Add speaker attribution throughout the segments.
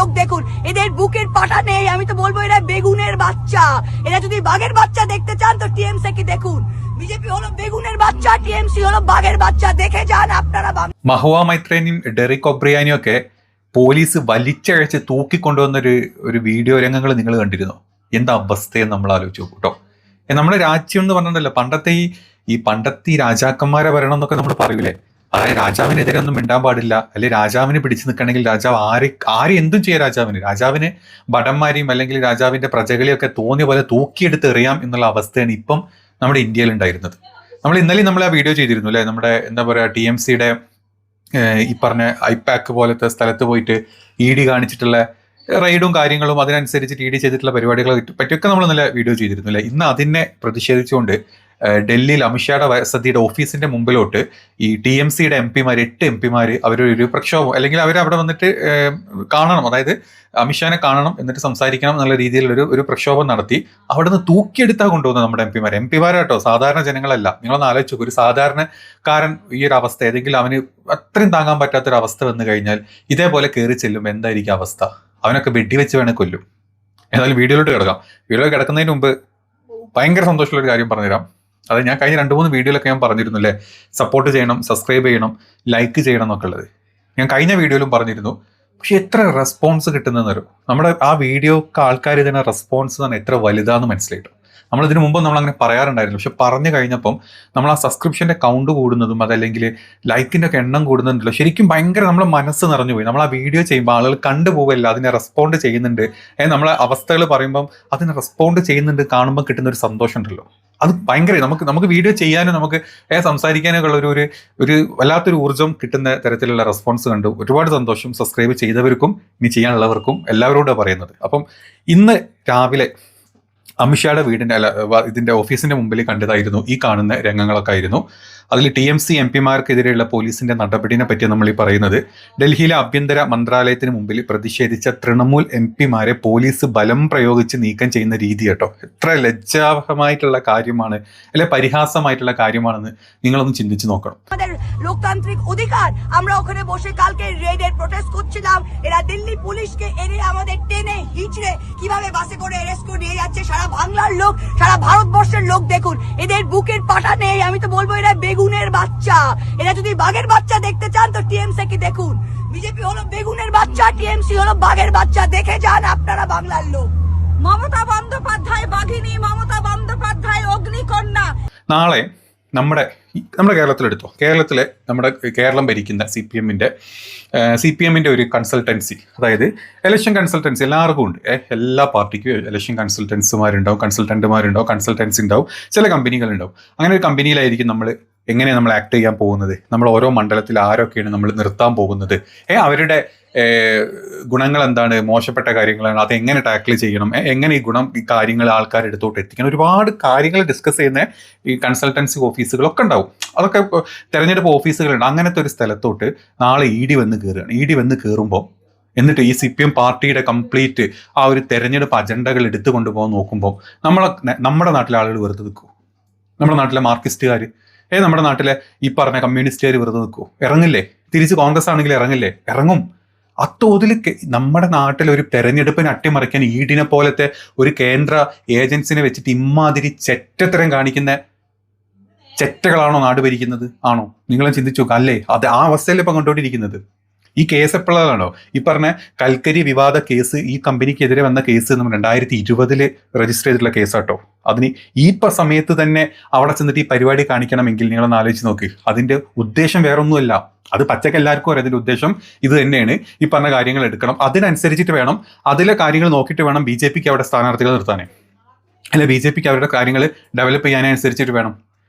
Speaker 1: লোক দেখুন, এদের বুকের পাটা নেই। আমি তো বলবো এরা বেগুনের বাচ্চা। এরা যদি বাঘের বাচ্চা দেখতে চান তো টিএমসি কি দেখুন। ബിജെപി ഹോളോ ബെഗുনের বাচ্চা, ടിഎംസി ഹോളോ ബാഗേർ বাচ্চা। দেখে যান আপনারা।
Speaker 2: മഹുവ മൈത്രേനെയും ഡെറിക് ഒബ്രിയാനെയും ഒക്കെ പോലീസ് വലിച്ചഴച്ച് തൂക്കിക്കൊണ്ടുവന്നൊരു വീഡിയോ രംഗങ്ങൾ നിങ്ങൾ കണ്ടിരുന്നോ? എന്താ അവസ്ഥയെന്ന് നമ്മൾ ആലോചിച്ച് നോക്കൂ കേട്ടോ. നമ്മുടെ രാജ്യം എന്ന് പറഞ്ഞിട്ടല്ലോ പണ്ടത്തെ ഈ രാജാക്കന്മാരെ ഭരണം എന്നൊക്കെ നമ്മൾ പറയൂലേ, അതായത് രാജാവിനെതിരെ ഒന്നും മിണ്ടാൻ പാടില്ല, അല്ലെ രാജാവിന് പിടിച്ചു നിൽക്കണമെങ്കിൽ രാജാവ് ആരെ എന്തും ചെയ്യാം. രാജാവിന് ഭടന്മാരെയും അല്ലെങ്കിൽ രാജാവിന്റെ പ്രജകളെയൊക്കെ തോന്നിയ പോലെ തൂക്കിയെടുത്ത് എറിയാം എന്നുള്ള അവസ്ഥയാണ് ഇപ്പം നമ്മുടെ ഇന്ത്യയിൽ ഉണ്ടായിരുന്നത്. നമ്മൾ ആ വീഡിയോ ചെയ്തിരുന്നു അല്ലെ, നമ്മുടെ എന്താ പറയുക ടിഎംസിയുടെ ഈ പറഞ്ഞ ഐപാക്ക് പോലത്തെ സ്ഥലത്ത് പോയിട്ട് ഇ ഡി കാണിച്ചിട്ടുള്ള റെയ്ഡും കാര്യങ്ങളും അതിനനുസരിച്ച് ഇ ഡി ചെയ്തിട്ടുള്ള പരിപാടികളെ പറ്റിയൊക്കെ നമ്മൾ നല്ല വീഡിയോ ചെയ്തിരുന്നു അല്ലെ. ഇന്ന് അതിനെ പ്രതിഷേധിച്ചുകൊണ്ട് ഡൽഹിയിൽ അമിത്ഷായുടെ വസതിയുടെ ഓഫീസിന്റെ മുമ്പിലോട്ട് ഈ ടിഎംസിയുടെ എംപിമാർ 8 എംപിമാർ അവരൊരു പ്രക്ഷോഭം, അല്ലെങ്കിൽ അവരവിടെ വന്നിട്ട് കാണണം, അതായത് അമിത്ഷാനെ കാണണം എന്നിട്ട് സംസാരിക്കണം എന്നുള്ള രീതിയിലുള്ള ഒരു പ്രക്ഷോഭം നടത്തി അവിടെ നിന്ന് തൂക്കിയെടുത്താ കൊണ്ടുപോകുന്നത് നമ്മുടെ എംപിമാരാട്ടോ, സാധാരണ ജനങ്ങളല്ല. നിങ്ങളൊന്ന് ആലോചിച്ചു, ഒരു സാധാരണക്കാരൻ ഈ ഒരു അവസ്ഥ, ഏതെങ്കിലും അവന് അത്രയും താങ്ങാൻ പറ്റാത്തൊരു അവസ്ഥ വന്നു കഴിഞ്ഞാൽ ഇതേപോലെ കയറി ചെല്ലും, എന്തായിരിക്കും അവസ്ഥ? അവനൊക്കെ വെടിവെച്ച് വേണേൽ കൊല്ലും. ഏതായാലും വീഡിയോയിലോട്ട് കിടക്കാം. വീഡിയോ കിടക്കുന്നതിന് മുമ്പ് ഭയങ്കര സന്തോഷമുള്ള ഒരു കാര്യം പറഞ്ഞുതരാം. അത് ഞാൻ കഴിഞ്ഞ 2-3 വീഡിയോയിലൊക്കെ ഞാൻ പറഞ്ഞിരുന്നു അല്ലേ, സപ്പോർട്ട് ചെയ്യണം, സബ്സ്ക്രൈബ് ചെയ്യണം, ലൈക്ക് ചെയ്യണം എന്നൊക്കെ ഉള്ളത് ഞാൻ കഴിഞ്ഞ വീഡിയോയിലും പറഞ്ഞിരുന്നു. പക്ഷെ എത്ര റെസ്പോൺസ് കിട്ടുന്നതെന്നൊരു നമ്മുടെ ആ വീഡിയോക്ക് ആൾക്കാർ ഇതിനെ റെസ്പോൺസ് തന്നെ എത്ര വലുതാന്ന് മനസ്സിലായിട്ടു. നമ്മളിതിനു മുമ്പ് നമ്മൾ അങ്ങനെ പറയാറുണ്ടായിരുന്നു, പക്ഷെ പറഞ്ഞു കഴിഞ്ഞപ്പം നമ്മൾ ആ സബ്സ്ക്രിപ്ഷന്റെ കൗണ്ട് കൂടുന്നതും അതല്ലെങ്കിൽ ലൈക്കിന്റെ ഒക്കെ എണ്ണം കൂടുന്നതുണ്ടല്ലോ, ശരിക്കും ഭയങ്കര നമ്മളെ മനസ്സ് നിറഞ്ഞു പോയി. നമ്മൾ ആ വീഡിയോ ചെയ്യുമ്പോൾ ആളുകൾ കണ്ടുപോകല്ല, അതിനെ റെസ്പോണ്ട് ചെയ്യുന്നുണ്ട്, നമ്മളെ അവസ്ഥകൾ പറയുമ്പം അതിനെ റെസ്പോണ്ട് ചെയ്യുന്നുണ്ട്, കാണുമ്പോൾ കിട്ടുന്ന ഒരു സന്തോഷം ഉണ്ടല്ലോ, അത് ഭയങ്കര നമുക്ക് വീഡിയോ ചെയ്യാനും നമുക്ക് സംസാരിക്കാനൊക്കെ ഉള്ള ഒരു വല്ലാത്തൊരു ഊർജ്ജം കിട്ടുന്ന തരത്തിലുള്ള റെസ്പോൺസ് കണ്ടു. ഒരുപാട് സന്തോഷം. സബ്സ്ക്രൈബ് ചെയ്തവർക്കും ഇനി ചെയ്യാനുള്ളവർക്കും എല്ലാവരോടും പറയുന്നത്. അപ്പം ഇന്ന് രാവിലെ അമിത്ഷായുടെ ഇതിന്റെ ഓഫീസിന്റെ മുമ്പിൽ കണ്ടതായിരുന്നു ഈ കാണുന്ന രംഗങ്ങളൊക്കെ ആയിരുന്നു. അതിൽ ടിഎംസി എംപിമാർക്കെതിരെയുള്ള പോലീസിന്റെ നടപടിനെ പറ്റി നമ്മൾ ഈ പറയുന്നത്. ഡൽഹിയിലെ ആഭ്യന്തര മന്ത്രാലയത്തിന് മുമ്പിൽ പ്രതിഷേധിച്ച തൃണമൂൽ എംപിമാരെ പോലീസ് ബലം പ്രയോഗിച്ച് നീക്കം ചെയ്യുന്ന രീതി കേട്ടോ, എത്ര ലജ്ജാവഹമായിട്ടുള്ള കാര്യമാണ്, അല്ലെ പരിഹാസമായിട്ടുള്ള കാര്യമാണെന്ന് നിങ്ങളൊന്ന് ചിന്തിച്ചു നോക്കണം.
Speaker 1: লোকতান্ত্রিক অধিকার আমরা ওখানে বসে কালকে রেডের প্রোটেস্ট করছিলাম। এরা দিল্লি পুলিশকে এনে আমাদের টেনে হিচড়ে কিভাবে বাসে করে অ্যারেস্ট করে নিয়ে যাচ্ছে। সারা বাংলার লোক, সারা ভারতবর্ষের লোক দেখুন, এদের বুকের পাটা নেই। আমি তো বলবো এরা বেগুনের বাচ্চা। এরা যদি বাঘের বাচ্চা দেখতে চান তো টিএমসি কি দেখুন। বিজেপি হলো বেগুনের বাচ্চা, টিএমসি হলো বাঘের বাচ্চা। দেখে যান আপনারা বাংলার লোক। মমতা বন্দ্যোপাধ্যায় বাঘিনী, മമതാ বন্দ্যোপাধ্যায় অগ্নিকন্যা।
Speaker 2: നാളെ നമ്മുടെ കേരളത്തിലെടുത്തോ, നമ്മുടെ കേരളം ഭരിക്കുന്ന സി പി എമ്മിന്റെ ഒരു കൺസൾട്ടൻസി, അതായത് ഇലക്ഷൻ കൺസൾട്ടൻസി എല്ലാവർക്കും ഉണ്ട്. എല്ലാ പാർട്ടിക്കും ഇലക്ഷൻ കൺസൾട്ടൻസി ഉണ്ടാവും, ചില കമ്പനികളുണ്ടാവും. അങ്ങനെ ഒരു കമ്പനിയിലായിരിക്കും എങ്ങനെയാണ് നമ്മൾ ആക്ട് ചെയ്യാൻ പോകുന്നത്, നമ്മൾ ഓരോ മണ്ഡലത്തിൽ ആരൊക്കെയാണ് നമ്മൾ നിർത്താൻ പോകുന്നത്, അവരുടെ ഗുണങ്ങൾ എന്താണ്, മോശപ്പെട്ട കാര്യങ്ങളാണ്, അതെങ്ങനെ ടാക്കിൾ ചെയ്യണം, എങ്ങനെ ഈ കാര്യങ്ങൾ ആൾക്കാരുടെ അടുത്തോട്ട് എത്തിക്കണം, ഒരുപാട് കാര്യങ്ങൾ ഡിസ്കസ് ചെയ്യുന്ന ഈ കൺസൾട്ടൻസി ഓഫീസുകളൊക്കെ ഉണ്ടാവും. അതൊക്കെ തെരഞ്ഞെടുപ്പ് ഓഫീസുകളുണ്ട്. അങ്ങനത്തെ ഒരു സ്ഥലത്തോട്ട് നാളെ ഇ ഡി വന്ന് കയറുമ്പോൾ എന്നിട്ട് ഈ CPM പാർട്ടിയുടെ കംപ്ലീറ്റ് ആ ഒരു തെരഞ്ഞെടുപ്പ് അജണ്ടകൾ എടുത്തു കൊണ്ടുപോകാൻ നോക്കുമ്പോൾ നമ്മുടെ നാട്ടിലെ ആളുകൾ വെറുതെ നിൽക്കും. നമ്മുടെ നാട്ടിലെ മാർക്സിസ്റ്റുകാർ, നമ്മുടെ നാട്ടിലെ ഈ പറഞ്ഞ കമ്മ്യൂണിസ്റ്റുകാർ വെറുതെ നിൽക്കുമോ? ഇറങ്ങില്ലേ? തിരിച്ച് കോൺഗ്രസ് ആണെങ്കിൽ ഇറങ്ങില്ലേ? ഇറങ്ങും. അത്തോതിൽ നമ്മുടെ നാട്ടിൽ ഒരു തെരഞ്ഞെടുപ്പിനെ അട്ടിമറിക്കാൻ ഈഡിനെ പോലത്തെ ഒരു കേന്ദ്ര ഏജൻസിനെ വെച്ചിട്ട് ഇമ്മാതിരി ചെറ്റത്തരം കാണിക്കുന്ന ചെറ്റകളാണോ നാട് ഭരിക്കുന്നത്? ആണോ? നിങ്ങളും ചിന്തിച്ചു നോക്കാം അല്ലേ? അത് ആ അവസ്ഥയിൽ ഇപ്പം കണ്ടുകൊണ്ടിരിക്കുന്നത്. ഈ കേസ് എപ്പോഴാണോ ഈ പറഞ്ഞ കൽക്കരി വിവാദ കേസ്, ഈ കമ്പനിക്കെതിരെ വന്ന കേസ് നമ്മൾ 2020 രജിസ്റ്റർ ചെയ്തിട്ടുള്ള കേസാട്ടോ. അതിന് ഈ സമയത്ത് തന്നെ അവിടെ ചെന്നിട്ട് ഈ പരിപാടി കാണിക്കണമെങ്കിൽ നിങ്ങളൊന്ന് ആലോചിച്ച് നോക്ക്. അതിന്റെ ഉദ്ദേശം വേറൊന്നുമല്ല, അത് പച്ചക്ക് എല്ലാവർക്കും അറിയാം. അതിന്റെ ഉദ്ദേശം ഇത് തന്നെയാണ്. ഈ പറഞ്ഞ കാര്യങ്ങൾ എടുക്കണം, അതിനനുസരിച്ചിട്ട് വേണം, അതിലെ കാര്യങ്ങൾ നോക്കിയിട്ട് വേണം BJPക്ക് അവിടെ സ്ഥാനാർത്ഥികൾ നിർത്താനേ, അല്ല BJPക്ക് അവരുടെ കാര്യങ്ങൾ ഡെവലപ്പ് ചെയ്യാനനുസരിച്ചിട്ട് വേണം.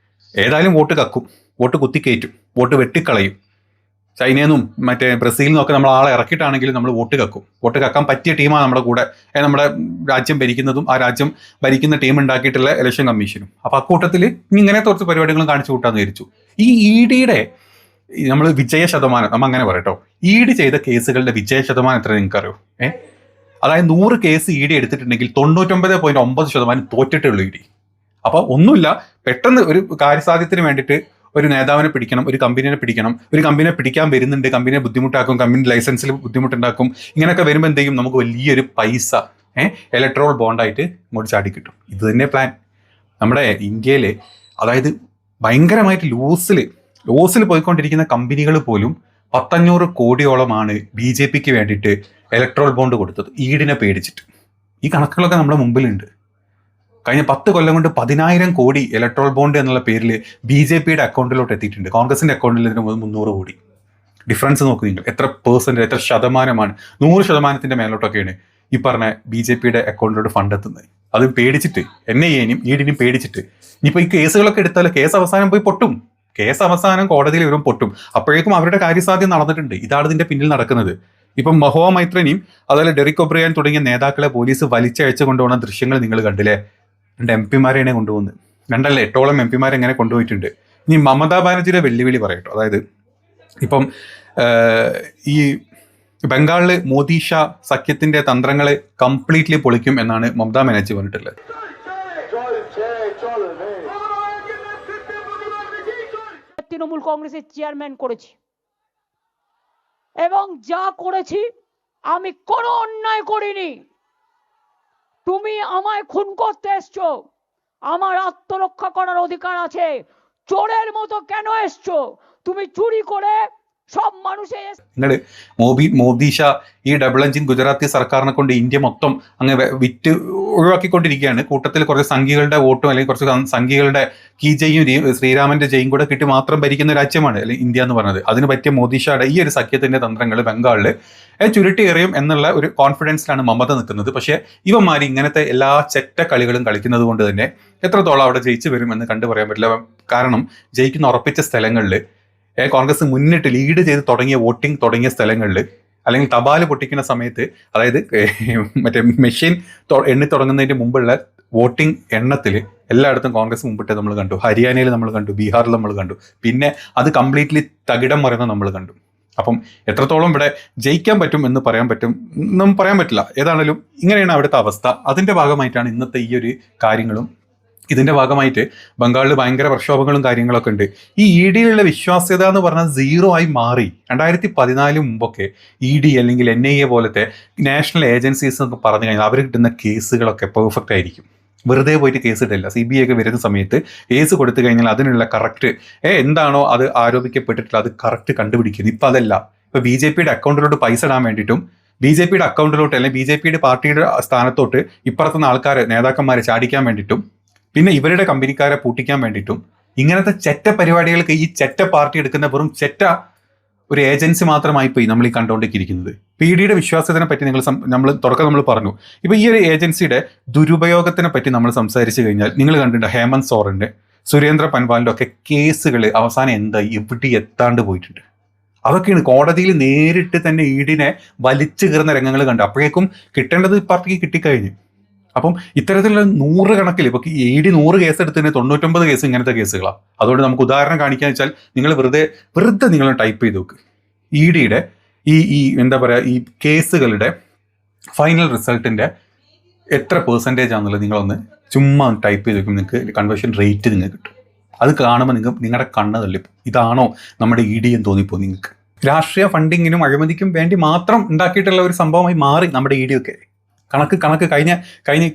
Speaker 2: ഏതായാലും വോട്ട് കക്കും, വോട്ട് കുത്തിക്കയറ്റും, വോട്ട് വെട്ടിക്കളയും. ചൈനയിൽ നിന്നും ബ്രസീലിൽ നിന്നൊക്കെ നമ്മൾ ആളെ ഇറക്കിയിട്ടാണെങ്കിലും നമ്മൾ വോട്ട് കക്കും. വോട്ട് കക്കാൻ പറ്റിയ ടീമാണ് നമ്മുടെ കൂടെ നമ്മുടെ രാജ്യം ഭരിക്കുന്നതും ആ രാജ്യം ഭരിക്കുന്ന ടീം ഉണ്ടാക്കിയിട്ടുള്ള ഇലക്ഷൻ കമ്മീഷനും. അപ്പോൾ അക്കൂട്ടത്തിൽ ഇങ്ങനെ കുറച്ച് പരിപാടികളും കാണിച്ചു കൂട്ടാന്ന് വിചാരിച്ചു. ഈ EDയുടെ നമ്മൾ വിജയ ശതമാനം, നമ്മൾ അങ്ങനെ പറയട്ടോ, ED ചെയ്ത കേസുകളുടെ വിജയ ശതമാനം എത്ര നിങ്ങൾക്കറിയോ? അതായത് 100 കേസ് ED എടുത്തിട്ടുണ്ടെങ്കിൽ 99.9% തോറ്റിട്ടുള്ളൂ ED. അപ്പോൾ ഒന്നുമില്ല, പെട്ടെന്ന് ഒരു കാര്യസാധ്യത്തിന് വേണ്ടിയിട്ട് ഒരു നേതാവിനെ പിടിക്കണം, ഒരു കമ്പനിയെ പിടിക്കണം, ഒരു കമ്പനിയെ പിടിക്കാൻ വരുന്നുണ്ട്, കമ്പനിയെ ബുദ്ധിമുട്ടാക്കും, കമ്പനി ലൈസൻസിൽ ബുദ്ധിമുട്ടുണ്ടാക്കും, ഇങ്ങനെയൊക്കെ വരുമ്പോൾ എന്ത് ചെയ്യും, നമുക്ക് വലിയൊരു പൈസ ഇലക്ട്രോൾ ബോണ്ടായിട്ട് ഇങ്ങോട്ട് ചാടി കിട്ടും. ഇത് തന്നെ പ്ലാൻ നമ്മുടെ ഇന്ത്യയിൽ. അതായത് ഭയങ്കരമായിട്ട് ലോസിൽ പോയിക്കൊണ്ടിരിക്കുന്ന കമ്പനികൾ പോലും 500 കോടിയോളമാണ് BJP വേണ്ടിയിട്ട് ഇലക്ട്രോൾ ബോണ്ട് കൊടുത്തത്, ഈടിനെ പേടിച്ചിട്ട്. ഈ കണക്കുകളൊക്കെ നമ്മുടെ മുമ്പിലുണ്ട്. കഴിഞ്ഞ 10 കൊല്ലം കൊണ്ട് 10,000 കോടി ഇലക്ട്രോൾ ബോണ്ട് എന്നുള്ള പേരിൽ BJPയുടെ അക്കൗണ്ടിലോട്ട് എത്തിയിട്ടുണ്ട്. കോൺഗ്രസിന്റെ അക്കൗണ്ടിൽ ഇതിന് 300 കോടി. ഡിഫറൻസ് നോക്കൂ നിങ്ങൾ, എത്ര പെർസെന്റ്, എത്ര ശതമാനമാണ്. 100% മേലോട്ടൊക്കെയാണ് ഈ പറഞ്ഞ BJPയുടെ അക്കൗണ്ടിലോട്ട് ഫണ്ട് എത്തുന്നത്. അത് പേടിച്ചിട്ട്, NIA-നും ഈഡിനും പേടിച്ചിട്ട്. ഇനിയിപ്പോൾ ഈ കേസുകളൊക്കെ എടുത്താൽ കേസ് അവസാനം പോയി പൊട്ടും. കേസ് അവസാനം കോടതിയിൽ ഇവരും പൊട്ടും. അപ്പോഴേക്കും അവരുടെ കാര്യസാധ്യം നടന്നിട്ടുണ്ട്. ഇതാണ് ഇതിന്റെ പിന്നിൽ നടക്കുന്നത്. ഇപ്പം മഹുവ മൈത്രനെയും അതുപോലെ ഡെറിക് ഒബ്രിയൻ തുടങ്ങിയ നേതാക്കളെ പോലീസ് വലിച്ചയച്ചു കൊണ്ടുപോകുന്ന ദൃശ്യങ്ങൾ നിങ്ങൾ കണ്ടില്ലേ? 2 MP-മാരെയാണ് കൊണ്ടുപോകുന്നത്. 8ഓളം MP-മാരെ എങ്ങനെ കൊണ്ടുപോയിട്ടുണ്ട്. ഇനി മമതാ ബാനർജിയുടെ വെല്ലുവിളി പറയട്ടോ. അതായത് ഇപ്പം ഈ ബംഗാളില് മോദി ഷാ സഖ്യത്തിന്റെ തന്ത്രങ്ങളെ കംപ്ലീറ്റ്ലി പൊളിക്കും എന്നാണ് മമതാ ബാനർജി പറഞ്ഞിട്ടുള്ളത്.
Speaker 3: তৃণমূল কংগ্রেসের চেয়ারম্যান করেছি এবং যা করেছি আমি কোনো অন্যায় করিনি। তুমি আমায় খুন করতে এসছো, আমার আত্মরক্ষা করার অধিকার আছে। চোরের মতো কেন এসছো? তুমি চুরি করে সব মানুষে
Speaker 2: നിങ്ങൾ മോദി ഷാ ഈ ഡബിൾ എഞ്ചിൻ ഗുജറാത്തി സർക്കാരിനെ കൊണ്ട് ഇന്ത്യ മൊത്തം അങ്ങ് വിറ്റ് ഒഴിവാക്കിക്കൊണ്ടിരിക്കുകയാണ്. കൂട്ടത്തിൽ കുറച്ച് സംഘികളുടെ വോട്ടും അല്ലെങ്കിൽ കുറച്ച് സംഘികളുടെ കീ ജയും ശ്രീരാമന്റെ ജയും കൂടെ കിട്ടി മാത്രം ഭരിക്കുന്ന രാജ്യമാണ് അല്ലെങ്കിൽ ഇന്ത്യ എന്ന് പറയുന്നത്. അതിന് പറ്റിയ മോദി ഷായുടെ ഈ ഒരു സഖ്യത്തിന്റെ തന്ത്രങ്ങൾ ബംഗാളിൽ ചുരുട്ടി എറിയും എന്നുള്ള ഒരു കോൺഫിഡൻസിലാണ് മമത നിൽക്കുന്നത്. പക്ഷേ ഇവന്മാർ ഇങ്ങനത്തെ എല്ലാ ചെറ്റ കളികളും കളിക്കുന്നത് കൊണ്ട് തന്നെ എത്രത്തോളം അവിടെ ജയിച്ചു വരുമെന്ന് കണ്ടു പറയാൻ പറ്റില്ല. കാരണം ജയിക്കുന്ന ഉറപ്പിച്ച സ്ഥലങ്ങളിൽ കോൺഗ്രസ് മുന്നിട്ട് ലീഡ് ചെയ്ത് തുടങ്ങിയ സ്ഥലങ്ങളിൽ അല്ലെങ്കിൽ തപാല് പൊട്ടിക്കുന്ന സമയത്ത്, അതായത് മറ്റേ മെഷീൻ എണ്ണി തുടങ്ങുന്നതിന് മുമ്പുള്ള വോട്ടിംഗ് എണ്ണത്തിൽ എല്ലായിടത്തും കോൺഗ്രസ് മുമ്പിട്ട് നമ്മൾ കണ്ടു. ഹരിയാനയിൽ നമ്മൾ കണ്ടു, ബീഹാറിൽ നമ്മൾ കണ്ടു, പിന്നെ അത് കംപ്ലീറ്റ്ലി തകിടം മറിയുന്നത് നമ്മൾ കണ്ടു. അപ്പം എത്രത്തോളം ഇവിടെ ജയിക്കാൻ പറ്റും എന്ന് പറയാൻ പറ്റില്ല. ഏതാണെങ്കിലും ഇങ്ങനെയാണ് അവിടുത്തെ അവസ്ഥ. അതിന്റെ ഭാഗമായിട്ടാണ് ഇന്നത്തെ ഈ ഒരു കാര്യങ്ങളും. ഇതിന്റെ ഭാഗമായിട്ട് ബംഗാളിൽ ഭയങ്കര പ്രക്ഷോഭങ്ങളും കാര്യങ്ങളൊക്കെ ഉണ്ട്. ഈ ED-യിലുള്ള വിശ്വാസ്യത എന്ന് പറഞ്ഞാൽ 0 ആയി മാറി. 2014 മുമ്പൊക്കെ ED അല്ലെങ്കിൽ NIA പോലത്തെ നാഷണൽ ഏജൻസീസ് എന്നൊക്കെ പറഞ്ഞു കഴിഞ്ഞാൽ അവർ കിട്ടുന്ന കേസുകളൊക്കെ പെർഫെക്റ്റ് ആയിരിക്കും. വെറുതെ പോയിട്ട് കേസ് ഇട്ടില്ല. CBI ഒക്കെ വരുന്ന സമയത്ത് കേസ് കൊടുത്തു കഴിഞ്ഞാൽ അതിനുള്ള കറക്റ്റ് എന്താണോ അത് ആരോപിക്കപ്പെട്ടിട്ടുള്ള അത് കറക്റ്റ് കണ്ടുപിടിക്കുന്നു. ഇപ്പം അതല്ല. ഇപ്പൊ BJPയുടെ അക്കൗണ്ടിലോട്ട് പൈസ ഇടാൻ വേണ്ടിയിട്ടും BJPയുടെ അക്കൗണ്ടിലോട്ട് അല്ലെങ്കിൽ BJPയുടെ പാർട്ടിയുടെ സ്ഥാനത്തോട്ട് ഇപ്പുറത്തുനിന്ന് ആൾക്കാരെ നേതാക്കന്മാരെ ചാടിക്കാൻ വേണ്ടിയിട്ടും പിന്നെ ഇവരുടെ കമ്പനിക്കാരെ പൂട്ടിക്കാൻ വേണ്ടിയിട്ടും ഇങ്ങനത്തെ ചെറ്റ പരിപാടികൾക്ക് ഈ ചെറ്റ പാർട്ടി എടുക്കുന്ന വെറും ചെറ്റ ഒരു ഏജൻസി മാത്രമായി പോയി നമ്മൾ ഈ കണ്ടുകൊണ്ടിരിക്കുന്നത്. ED-യുടെ വിശ്വാസ്യതയെ പറ്റി നമ്മൾ പറഞ്ഞു. ഇപ്പൊ ഈ ഒരു ഏജൻസിയുടെ ദുരുപയോഗത്തിനെ പറ്റി നമ്മൾ സംസാരിച്ചു കഴിഞ്ഞാൽ നിങ്ങൾ കണ്ടിട്ടുണ്ട് ഹേമന്ത് സോറന്റെ, സുരേന്ദ്ര പൻവാലിന്റെ ഒക്കെ കേസുകൾ അവസാനം എന്തായി, എവിടെ എത്താണ്ട് പോയിട്ടുണ്ട്. അതൊക്കെയാണ് കോടതിയിൽ നേരിട്ട് തന്നെ ED-നെ വലിച്ചു കയറുന്ന രംഗങ്ങൾ കണ്ടു. അപ്പോഴേക്കും കിട്ടേണ്ടത് പാർട്ടിക്ക് കിട്ടിക്കഴിഞ്ഞു. അപ്പം ഇത്തരത്തിലുള്ള 100 കണക്കിൽ ഇപ്പൊ ED 100 കേസ് എടുത്തതിന് 99 കേസ് ഇങ്ങനത്തെ കേസുകളാണ്. അതുകൊണ്ട് നമുക്ക് ഉദാഹരണം കാണിക്കാന്ന് വെച്ചാൽ നിങ്ങൾ വെറുതെ നിങ്ങൾ ടൈപ്പ് ചെയ്ത് നോക്ക് ED-യുടെ ഈ എന്താ പറയാ ഈ കേസുകളുടെ ഫൈനൽ റിസൾട്ടിന്റെ എത്ര പെർസെൻറ്റേജ് ആണെന്നുള്ളത് നിങ്ങളൊന്ന് ചുമ്മാ ടൈപ്പ് ചെയ്ത് നോക്കും. നിങ്ങൾക്ക് കൺവേർഷൻ റേറ്റ് നിങ്ങൾക്ക് കിട്ടും. അത് കാണുമ്പോൾ നിങ്ങളുടെ കണ്ണ് തള്ളിപ്പോ ഇതാണോ നമ്മുടെ ED എന്ന് തോന്നിപ്പോ നിങ്ങൾക്ക്. രാഷ്ട്രീയ ഫണ്ടിങ്ങിനും അഴിമതിക്കും വേണ്ടി മാത്രം ഉണ്ടാക്കിയിട്ടുള്ള ഒരു സംഭവമായി മാറി നമ്മുടെ ED ഒക്കെ. കണക്ക്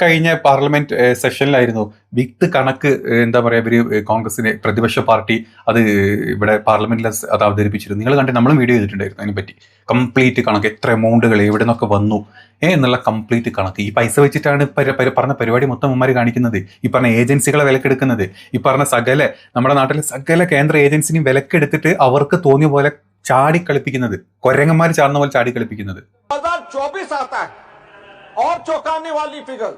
Speaker 2: കഴിഞ്ഞ പാർലമെന്റ് സെഷനിലായിരുന്നു വിത്ത് കണക്ക് എന്താ പറയുക ഇവര് കോൺഗ്രസിന് പ്രതിപക്ഷ പാർട്ടി അത് ഇവിടെ പാർലമെന്റിൽ അത് അവതരിപ്പിച്ചിരുന്നു. നിങ്ങൾ കണ്ട് നമ്മളും വീഡിയോ ചെയ്തിട്ടുണ്ടായിരുന്നു അതിനെപ്പറ്റി. കംപ്ലീറ്റ് കണക്ക് എത്ര എമൗണ്ടുകൾ എവിടെ നിന്നൊക്കെ വന്നു എന്നുള്ള കംപ്ലീറ്റ് കണക്ക്. ഈ പൈസ വെച്ചിട്ടാണ് പറഞ്ഞ പരിപാടി മൊത്തം ഉമ്മാര് കാണിക്കുന്നത്. ഈ പറഞ്ഞ ഏജൻസികളെ വിലക്കെടുക്കുന്നത്, ഈ പറഞ്ഞ നമ്മുടെ നാട്ടിലെ സകല കേന്ദ്ര ഏജൻസിനെയും വിലക്കെടുത്തിട്ട് അവർക്ക് തോന്നിയ പോലെ ചാടിക്കളിപ്പിക്കുന്നത്, കൊരങ്ങന്മാർ ചാടുന്ന പോലെ ചാടിക്കളിപ്പിക്കുന്നത്.
Speaker 4: और चौंकाने वाली फिगर,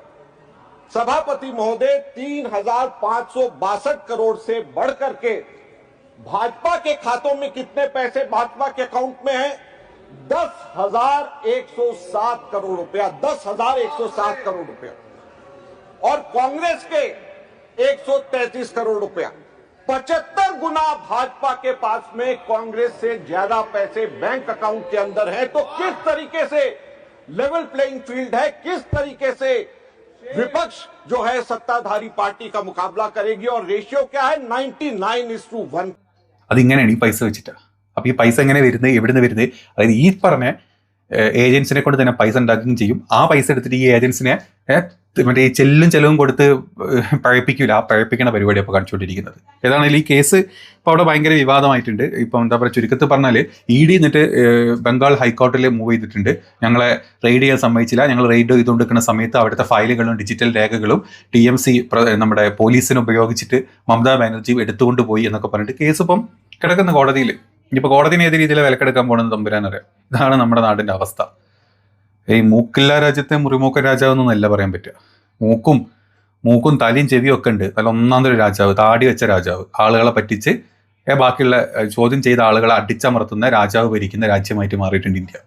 Speaker 4: सभापति महोदय 3,562 करोड़ से बढ़कर के भाजपा के खातों में कितने पैसे भाजपा के अकाउंट में है? 10,107 करोड़ रुपया, 10,107 करोड़ रुपया। और कांग्रेस के 133 करोड़ रुपया। 75 गुना भाजपा के पास में कांग्रेस से ज्यादा पैसे बैंक अकाउंट के अंदर है। तो किस तरीके से लेवल प्लेइंग फील्ड है, किस तरीके से विपक्ष जो है सत्ताधारी पार्टी का मुकाबला करेगी? और रेशियो क्या है? 99:1।
Speaker 2: അതിങ്ങനെയാണ് ഈ പൈസ വെച്ചിട്ടാണ്. അപ്പോൾ ഈ പൈസ എങ്ങനെ വരുന്നത്, എവിടുന്ന് വരുന്നത്? അതായത് ഈ പറഞ്ഞ ഏജൻസിനെ കൊണ്ട് തന്നെ പൈസ ഉണ്ടാക്കുകയും ചെയ്യും. ആ പൈസ എടുത്തിട്ട് ഈ ഏജൻസിനെ മറ്റേ ഈ ചെലവും കൊടുത്ത് പഴപ്പിക്കില്ല. ആ പഴപ്പിക്കണ പരിപാടി അപ്പോൾ കാണിച്ചുകൊണ്ടിരിക്കുന്നത്. ഏതാണെങ്കിലും ഈ കേസ് ഇപ്പോൾ അവിടെ ഭയങ്കര വിവാദമായിട്ടുണ്ട്. ഇപ്പം എന്താ പറയുക, ചുരുക്കത്തിൽ പറഞ്ഞാൽ ED എന്നിട്ട് ബംഗാൾ ഹൈക്കോർട്ടിൽ മൂവ് ചെയ്തിട്ടുണ്ട്. ഞങ്ങളെ റെയ്ഡ് ചെയ്യാൻ സമ്മതിച്ചില്ല. ഞങ്ങൾ റെയ്ഡ് ചെയ്തുകൊണ്ടിരിക്കുന്ന സമയത്ത് അവിടുത്തെ ഫയലുകളും ഡിജിറ്റൽ രേഖകളും TMC നമ്മുടെ പോലീസിനെ ഉപയോഗിച്ചിട്ട് മമതാ ബാനർജി എടുത്തുകൊണ്ട് പോയി എന്നൊക്കെ പറഞ്ഞിട്ട് കേസ് ഇപ്പം കിടക്കുന്ന കോടതിയിൽ. ഇനിയിപ്പോൾ കോടതിന് ഏത് രീതിയിൽ വിലക്കെടുക്കാൻ പോകണമെന്ന് തമ്പുരാനറിയാം. ഇതാണ് നമ്മുടെ നാടിൻ്റെ അവസ്ഥ. ഈ മൂക്കില്ല രാജ്യത്തെ മുറിമൂക്കൻ രാജാവെന്നൊന്നല്ല പറയാൻ പറ്റുക. മൂക്കും തലയും ചെവിയും ഒക്കെ ഉണ്ട്. നല്ല ഒന്നാമതൊരു രാജാവ്, താടി വെച്ച രാജാവ്, ആളുകളെ പറ്റിച്ച് ബാക്കിയുള്ള ചോദ്യം ചെയ്ത ആളുകളെ അടിച്ചമർത്തുന്ന രാജാവ് ഭരിക്കുന്ന രാജ്യമായിട്ട് മാറിയിട്ടുണ്ട് ഇന്ത്യ.